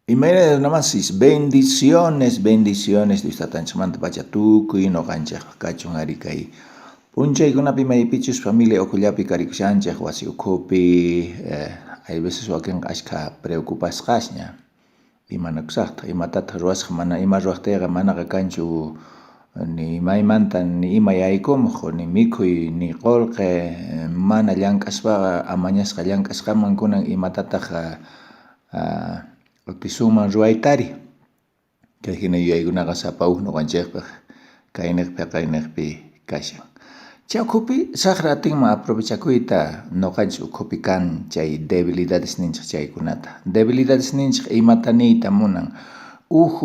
Imere namasis, bendiciones, bendiciones de tatanchmanta pachatukuy noqanchaq kachunari kay p'unchaykunapi maypichus familia ukullapi karikushanchaq wasi ukhupi hay veces wakinqa ashka preocupasqaña imanakusaqta imatataq ruwasqa mana ima ruwaqtayqa manaqa kanchu ni imaymanta ni ima yaykumuq ni mikhuy ni qolqi mana llank'aspaqa amañasqa llank'asqaman kunan imatataq Pisuman ruwaytari kay hina yuyaykunaqa sapa huk noqanchikpaq kayniqpi kashan. Chay ukhupi saq ratinman aprovechakuyta noqanchik ukhupi kan chay debilidades ninchik chaykunata. Debilidades ninchik imata niyta munan huk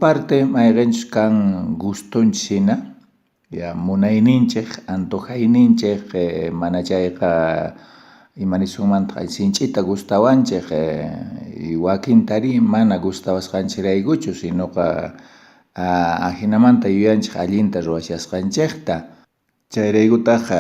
parte mayqinchik kan gustunchik hina munayninchik, antojayninchik mana chayqa imanisunmanta sinchita gustawanchik wakintari mana gustawasqanchiraykuchu sinoqa hinamanta yuyanchik allinta ruwashasqanchikta chayraykutaq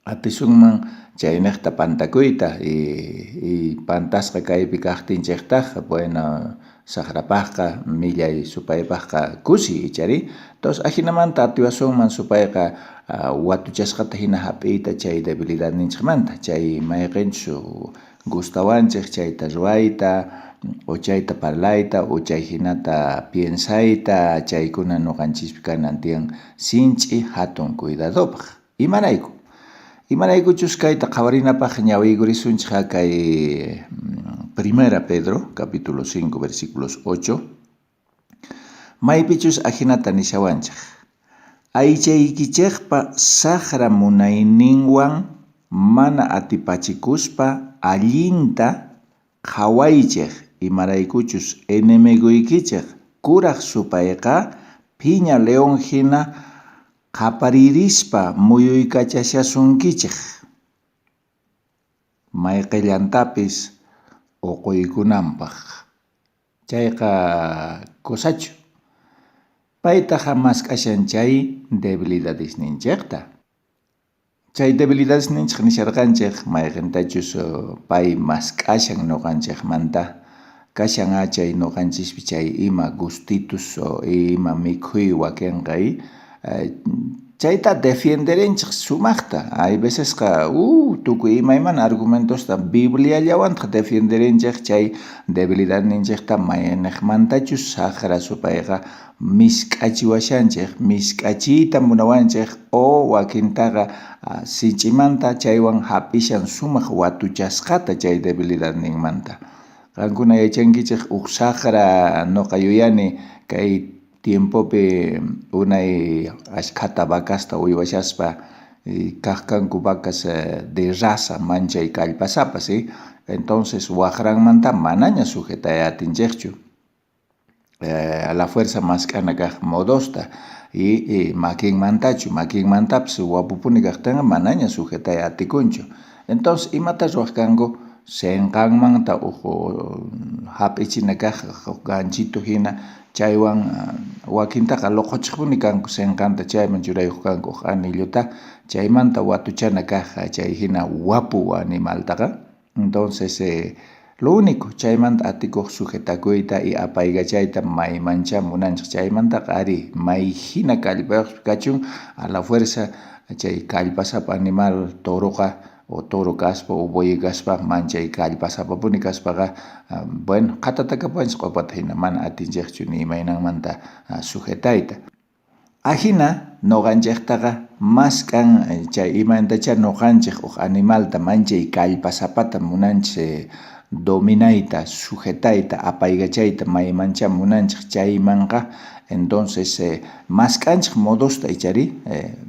atisunman chayniqta pantakuyta y pantasqa kaypi kaqtinchiktaqa bueno saqrapaqqa millay supaypaqqa kusi ichari tos hinamanta atiwasunman supayqa watuchasqata hina hap'iyta chay debilidad ninchikmanta chay mayqinchik gustawanchik chayta ruwayta o chayta parlayta o chay hinata piensayta chaykuna noqanchikpi kanan tiyan sinch'i hatun cuidadopaq imaraykuchus kayta qawarinapaq ñawiykurisunchikqa kay Primera Pedro capítulo 5 versículos 8 maypichus ahinata nishawanchik aychaykichikpa saqra munayninwan mana atipachikuspa allinta qhawaychik imaraykuchus enemiguykichik kuraq supayqa phiña león hina qaparirispa muyuykachashasunkichik mayqillantapis uquykunanpaq chayqa kusachu paytaqa mask'ashan chay debilidades ninchikta chay debilidades ninchik nisharqanchik mayqintachus pay mask'ashan noqanchikmanta kashan chay noqanchikpi chay ima gustitus o ima mikhuy wakinqay chayta defenderenchik sumaqta hay vecesqa tukuy imaymana argumentosta bibliallawantaq defenderenchik chay debilidad ninchikta mayniqmantachus saqra supayqa misk'achiwashanchik misk'achiyta munawanchik o wakintaqa sinch'imanta chaywan hap'ishan sumaq watuchasqata chay debilidad ninmanta qankuna yachankichik huk saqra noqa yuyani kay tiempopi unay ashkhata vacasta uywashaspa kaqkanku vacas de raza manchay kallpasapas entonces waqranmanta manaña sujetayatinchikchu a la fuerza mask'ana kaq modosta y makinmantapas wapupuni kaqtaqa manaña sujetayatikunchu entonces imata ruwaq kanku senqanmanta hap'ichina kaq ganchito hina chaywan wakintaqa loqochiqpuni kanku senqanta chayman churayuq kanku anilluta chaymanta watuchana kaq chay hina wapu animaltaqa entonces lo único chaymanta atikuq sujetakuyta y apaygachayta maymancha munanchik chaymantaqa ari may hina kallpayuqpi kachun a la fuerza chay kallpasapa animal toroqa o toro kaspa o buey kaspa manchay kallpasapapuni kaspaqa bueno qatatakapuanchik q'upata hina mana atinchikchu ni imaynanmanta sujetayta ahina noqanchiktaqa maskan chay imayntacha noqanchik huk animalta manchay kallpasapata munanchik dominayta sujetayta apaygachayta maymancha munanchik chaymanqa entonces maskanchik modosta ichari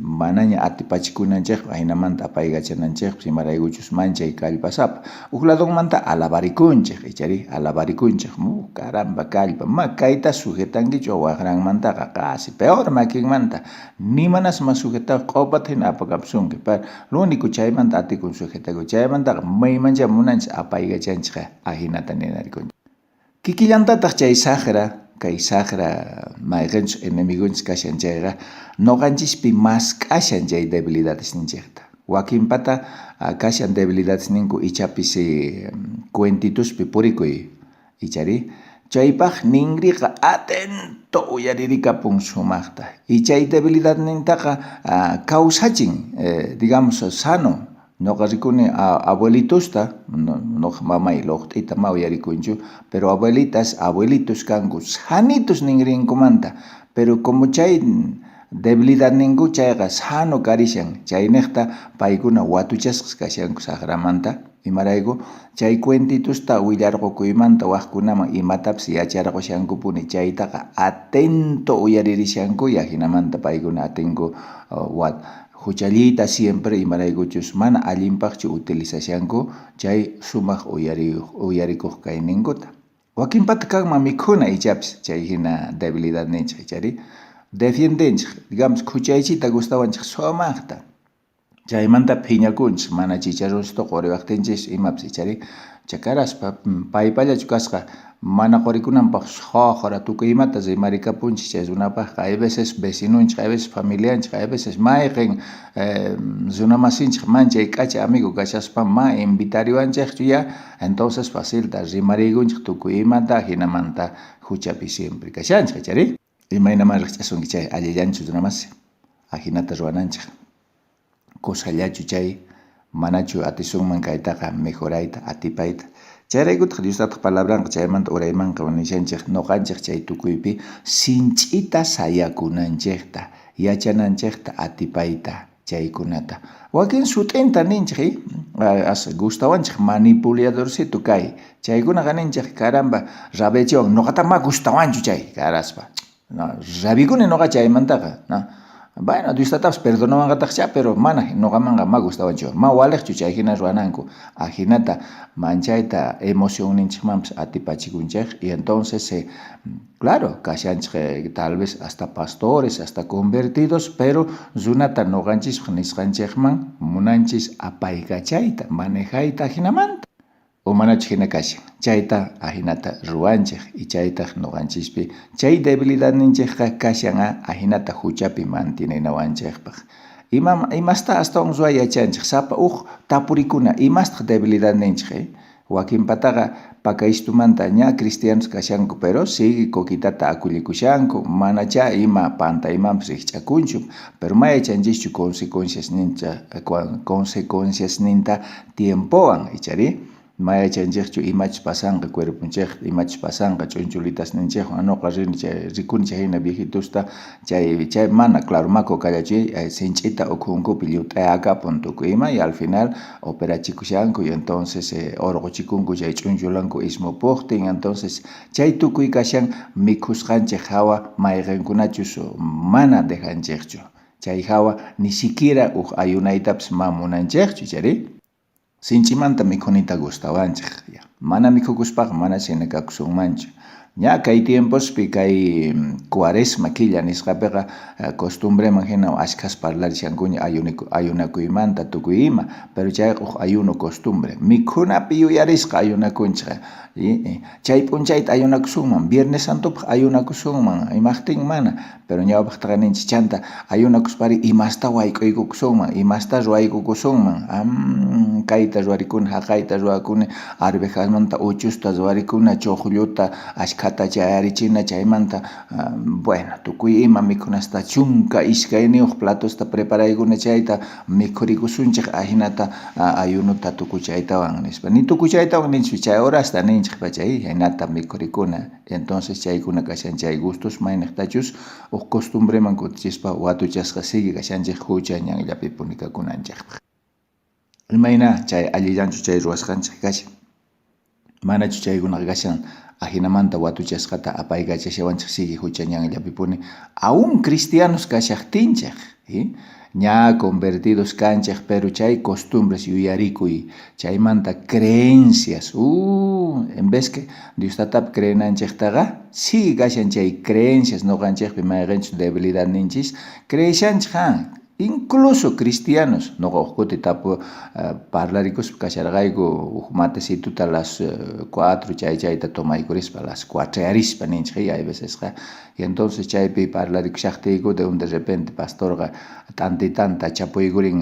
manaña atipachikunanchik hinamanta apaygachananchik imaraykuchus manchay kallpasapa uk ladonmanta alabarikunchik ichari alabarikunchik caramba kallpa kayta sujetankichu waqranmantaqa casi peor makinmanta nimanas mas sujetaqa q'upata hina apakapusunki pero lo único chaymanta atikun sujetakuy chaymantaqa maymancha munanchik apaygachanchik ahinata ninarikunchik kikillantataq chay saqra mayqinchik enemigunchik kashan chayqa noqanchikpi mask'ashan chay debilidades ninchikta wakinpata kashan debilidades ninku ichapis cuentituspi purikuy ichari chaypaq ninriqa atento uyaririkapun sumaqta y chay debilidad nintaqa kawsachin digamos sano noqa rikuni abuelitusta noqa mamay lluqt'ita ma uyarikunchu pero abuelitos kanku sanitus ninrinkumanta pero como chay debilidad ninku chayqa sano karishan chaynaqta paykuna watuchasqa kashanku saqramanta imarayku chay cuentitusta willarqukuymanta waqkunaman imatapis yacharqushankupuni chaytaqa atento uyaririshanku hinamanta paykuna atinku huchallita siempre imaraykuchus mana allinpaqchu utilizashanku chay sumaq uyarikuq kayninkuta wakinpata kanman mikhuna ichapis chay hina debilidad ninchik ichari defiendenchik digamos khuchaychita gustawanchik sumaqta chaymanta phiñakunchik mana chicharronsta quriwaqtinchik imapis ichari chakaraspa paypallachu kasqa mana qurikunanpaq hoqra tukuy imatas rimarikapunchik chay runapaqqa hay veces vecinunchik hay veces familianchik hay veces mayqin runamasinchik manchay k'acha amigo kashaspa ma invitariwanchikchu ya entonces facilta rimariykunchik tukuy imata hinamanta huchapi siempre kashanchik ichari imaynama riqch'asunki chay allillanchik runamasi hinata ruwananchik kusallachu chay manachu atisunman kaytaqa mejorayta atipayta chayraykutaq Diostataq palabranqa chaymanta uraymanqa nishanchik noqanchik chay tukuypi sinch'ita sayakunanchikta yachananchikta atipayta chaykunata wakin sut'inta ninchik gustawanchik manipuladorcito kay chaykunaqa ninchik caramba rabechiwan noqata ma gustawanchu chay karaspa rabikuni noqa chaymantaqa bueno Diostatapis perdonawanqataqcha pero mana noqamanqa ma gustawanchu ma waliqchu chay hina ruwananku hinata manchayta emocionninchikmanpis atipachikunchik y entonces claro kashanchik tal vez hasta pastores hasta convertidos pero runata noqanchis nisqanchikman munanchis apaykachayta manejayta hinamanta o manachu hina kashan chayta hinata ruwanchik y chayta noqanchispi chay debilidad ninchikqa kashan hinata huchapi manteninawanchikpaq imasta astawan ruwa yachanchik sapa tapurikuna imastaq debilidad ninchik wakinpataqa pakaystumanta ña cristianos kashanku pero sigue kokitata akullikushanku manacha ima panta imampis rikch'akunchu pero ma yachanchikchu consecuencias ninta tiempowan ichari mayachanchikchu imachus pasanqa cuerpunchik imachus pasanqa ch'unchulitas ninchikwan noqa rikuni chay hina viejitusta chay mana claro ma kokallachu sinch'ita ukhunkupi llut'ayakapun tukuy ima y al final operachikushanku y entonces urquchikunku chay ch'unchulanku ismupuktin entonces chay tukuy kashan mikhusqanchik hawa mayqinkunachus mana dejanchikchu chay hawa ni siquiera ayunaytapis ma munanchikchu chari sinchimanta mikhunita gustawanchik mana mikhukuspaqa mana sinakakusunmanchu ña kay tiempospi kay cuaresma killa nisqapiqa costumbreman hina ashkhas parlarishankuña ayunakuymanta tukuy ima pero chayqa ayuno costumbre mikhunapi yuyarisqa ayunakunchik chay p'unchayta ayunakusunman viernes santopaq ayunakusunman imaqtin mana pero ñawpaqtaqa ninchik chanta ayunakuspari imasta wayk'uykukusunman imasta ruwaykukusunman kayta ruwarikuna haqayta ruwakuni arvejasmanta uchusta ruwarikuna chuqlluta ashkhata chayarichina chaymanta bueno tukuy ima mikhunasta chunka iskayniyuq platosta preparaykuna chayta mikhurikusunchik hinata ayunuta tukuchaytawan nispa ni tukuchaytawan ninchik chay horasta ninchikpa chay hinata mikhurikuna entonces chaykuna kashan chay gustos maynaqtachus costumbreman kutichispa watuchasqa sigue kashanchik hucha ñanllapi punikakunanchikpaq imayna chay allillanchu chay ruwasqanchik kashan manachu chaykunaqa kashan hinamanta watuchasqata apaykachashawanchik sigue hucha ñanllapipuni aún cristianos kashaqtinchik ña convertidos kanchik pero chay costumbres yuyarikuy chaymanta creencias en vez que Diostatap creenanchiktaqa sigue kashan chay creencias noqanchikpi mayqinchus debilidad ninchis creeshanchik incluso cristianos noqa uqkuti parlarikus kasharqayku matecituta las 4 chayta tomaykurispa las 4 ninchik hay vecesqa y entonces chaypi parlarikusaqtiyku de repente pastorqa tantitanta chapuykurin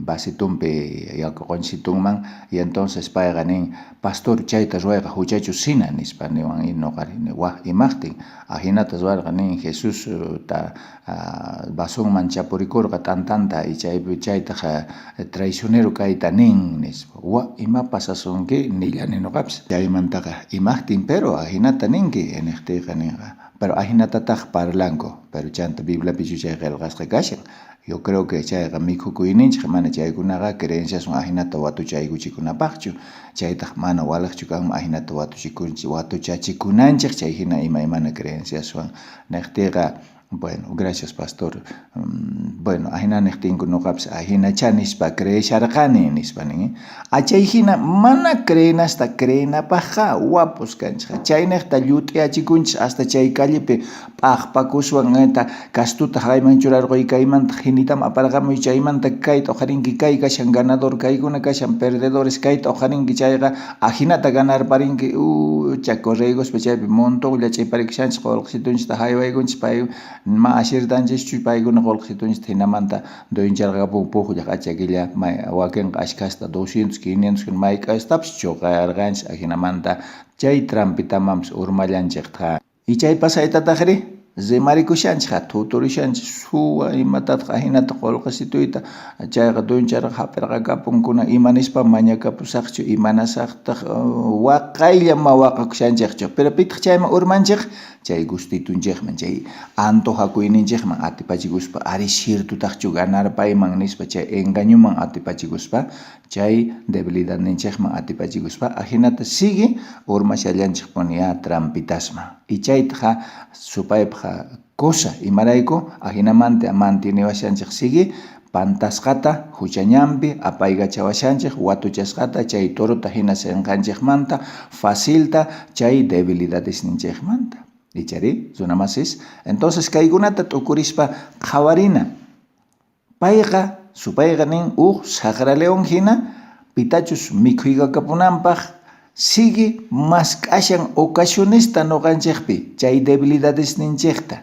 basitumpi yakuqonchitunman y entonces payqa nin pastor chayta ruwayqa huchachu sina nispa niwan noqari waq imaqtin ahinatas warqa nin Jesus basunman chapurikurqa t'antanta y chaytaqa traicionero kayta nin nispa waq ima pasasunki nilla ninuqapis chaymantaqa imaqtin pero ahinata ninki niqtiyqa ninqa pero ahinatataq parlanku pero chanta Bibliapi chay qillqasqa kashan yo creo que chayqa mikhukuyninchik mana chaykunaqa creencias ahinata watuchaykuchikunapaqchu chaytaq mana walaqchu kanman ahinata watuchachikunanchik chay hina imaymana creenciaswan niqtiyqa bueno, gracias pastor. Bueno, ahina niqtinku nuqapis ahinacha nispa creesharqani nispa nin. Achay hina mana creenasta creenapaqqa wapus kanchik. Chay niqta llut'iachikunchik hasta chay callepi paqpakuswan kastuta hayman churarquykaymanta hinitam aparqamuy chaymanta kayta oqarinki kay kashan ganador kaykuna kashan perdedores kayta oqarinki chayqa ahinata ganarparinki chakorreygospa chaypi montonlla chayparikishanchik qolqsitunchikta haywaykunchik pay ma ashirtanchikchu paykuna qolqsitunchik hinamanta doyincharqapun puqlla q'achakilla wakinqa ashkasta 200 500 mayk'astapas chuqayarqanchik hinamanta chay trampitamampis urmallanchikqa y chay pasaytataqri rimarikushanchik tuturishanchik suwa imatataq ahinata qolqasituyta chayqa doyincharqa hapirqakapunkuna imanispa mañakapusaqchu imanasaqtaq waqaylla waqakushanchikchu pero pitaq chayman urmanchik chay gustitunchikman chay antojakuyninchikman atipachikuspa ari ciertutaqchu ganarpayman nispa chay engañoman atipachikuspa chay debilidadninchikman atipachikuspa ahinata sigue urmashallanchikpuni trampitasman y chaytaqa supaypaq cosa imarayku ahinamanta mantiniwashanchik sigue pantasqata huchañampi apaygachawashanchik watuchasqata chay toruta hina senqanchikmanta facilta chay debilidades ninchikmanta ichari runamasis entonces kaykunata t'ukurispa qhawarina payqa supayqa nin Sagra León hina pitachus mikhuyqakapunanpaq sigue mas k'ashan ocasionista noqanchikpi chay debilidades ninchikta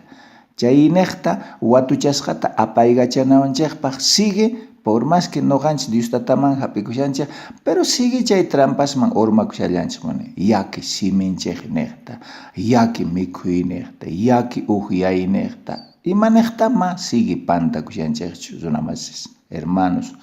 chay niqta watuchasqata apaygachanawanchikpaq sigue por más que noqanchik Diostataman hapikushanchik pero sigue chay trampasman urmakushallanchikmuni yaki siminchik niqta yaki mikhuy niqta yaki uhyay niqta imaniqta ma sigue pantakushanchikchu runamasis hermanos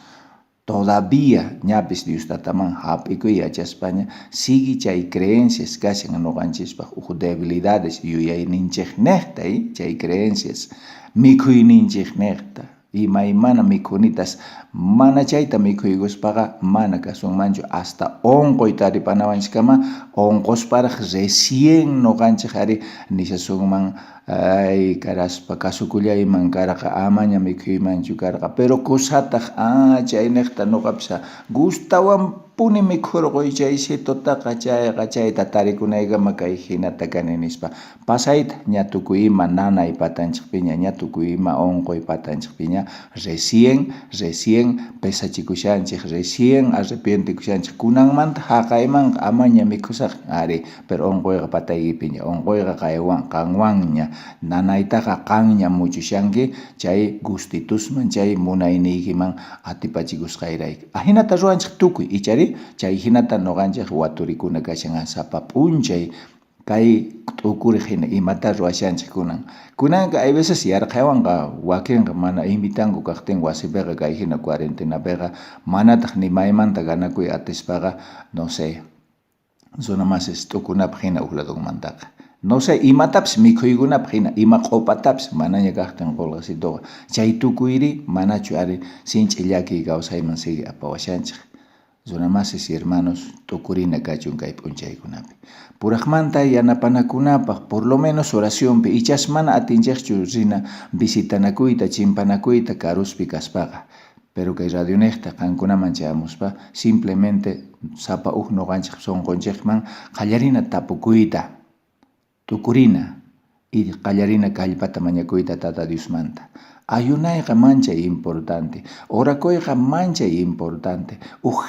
todavía ñapis Diostataman hap'ikuy yachaspaña sigue chay creencias kashan noqanchikpaq debilidades yuyayninchik niqta chay creencias mikhuyninchik niqta imaymana mikhunitas mana chayta mikhuykuspaqa mana kasunmanchu hasta onqoy taripanawanchikama onqosparaq recién noqanchik ari nishasunman ay karaspa kasukullayman karqa amaña mikhuymanchu karqa pero kusataq chay niqta nuqapisa gustawanpuni mikhurquy chay situtaqa chayta tarikunaykaman kay hinata kani nispa pasayta ña tukuy ima nanay patanchikpiña ña tukuy ima onqoy patanchikpiña recién pesachikushanchik recién arrepientikushanchik kunanmanta haqaymanqa amaña mikhusaq ari pero onqoyqa pataykipiña onqoyqa qanwanña nanaytaqa qanña muchushanki chay gustitusman chay munaynikiman atipachikusqayrayku ahinata ruwanchik tukuy ichari chay hinata noqanchik waturikuna kashan sapa p'unchay kay t'ukuriq hina imata ruwashanchik kunanqa hay veces yarqaywanqa wakinqa mana invitanku kaqtin wasipiqa kay hina cuarentenapiqa manataq nimaymanta ganakuy atispaqa no sé runamasis t'ukunapaq hina ladonmantaqa no sé imatapas mikhuykunapaq hina ima q'upatapas manaña kaqtin qolqasituqa chay tukuyri manachu ari sinch'i llaki kawsayman sigue apawashanchik runamasis hermanos t'ukurina kachun kay p'unchaykunapi puraqmanta yanapanakunapaq por lo menos oracionpi ichas mana atinchikchu rina visitanakuyta chimpanakuyta karuspi kaspaqa pero kay radio niqta qankunaman chayamuspa simplemente sapa noqanchik sonqonchikman qallarina tapukuyta tukurina y qallarina kallpata mañakuyta tata Diosmanta ayunayqa mancha importante orakuyqa mancha importante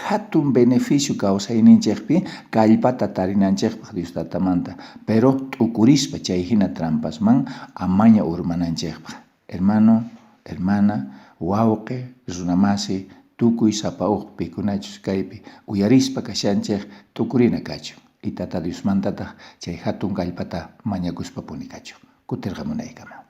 hatun beneficio kawsayninchikpi kallpata tarinanchikpaq Diostatamanta pero t'ukurispa chay hina trampasman amaña urmananchikpaq hermano hermana wawqi runamasi tukuy sapauqpi kunachus kaypi uyarispa kashanchik tukurina kachun y tata Diosmantataq chay hatun kallpata mañakuspa punikachun kutirqa munaykama.